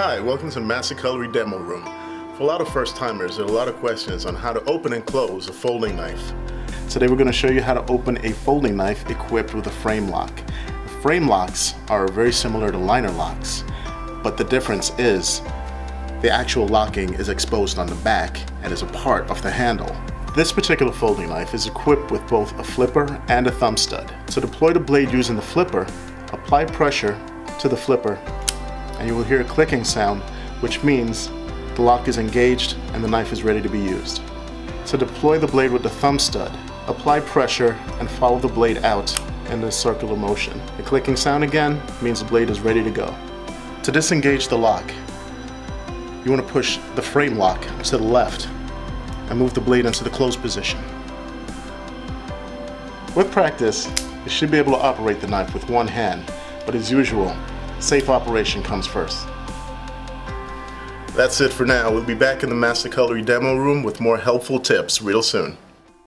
Hi, welcome to Mastercutlery Demo Room. For a lot of first-timers, there are a lot of questions on how to open and close a folding knife. Today we're going to show you how to open a folding knife equipped with a frame lock. The frame locks are very similar to liner locks, but the difference is the actual locking is exposed on the back and is a part of the handle. This particular folding knife is equipped with both a flipper and a thumb stud. To deploy the blade using the flipper, apply pressure to the flipper and you will hear a clicking sound, which means the lock is engaged and the knife is ready to be used. To deploy the blade with the thumb stud, apply pressure and follow the blade out in a circular motion. The clicking sound again means the blade is ready to go. To disengage the lock, you want to push the frame lock to the left and move the blade into the closed position. With practice, you should be able to operate the knife with one hand, but as usual, safe operation comes first. That's it for now. We'll be back in the Mastercutlery Demo Room with more helpful tips real soon.